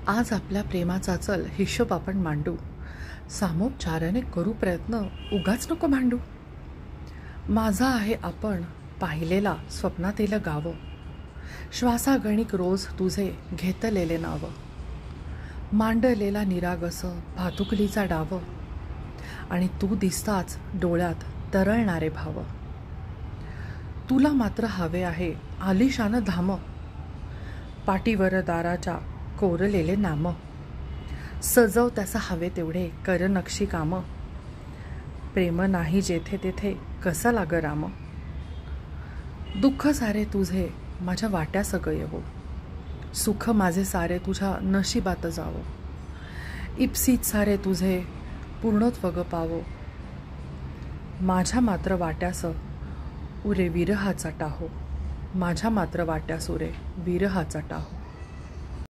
आज आपल्या प्रेमाचा चल हिशोब आपण मांडू. सामोपचाराने करू प्रयत्न, उगाच नको भांडू. माझा आहे आपण पाहिलेला स्वप्नातील गावं, श्वासागणिक रोज तुझे घेतलेले नावं, मांडलेला निरागस भातुकलीचा डाव, आणि तू दिसताच डोळ्यात तरळणारे भाव. तुला मात्र हवे आहे आलिशान धाम, पाठीवर दाराच्या कोरलेले नाम, सजव त्याचा हवे तेवढे कर नक्षी काम, प्रेम नाही जेथे तेथे कसा लाग राम. दुःख सारे तुझे माझ्या वाट्यास ग येवो, सुख माझे सारे तुझ्या नशिबात जावो, इप्सित सारे तुझे पूर्णत्व ग पावो, माझ्या मात्र वाट्यास उरे विरहाचा टाहो, माझ्या मात्र वाट्यास उरे विरहाचा टाहो.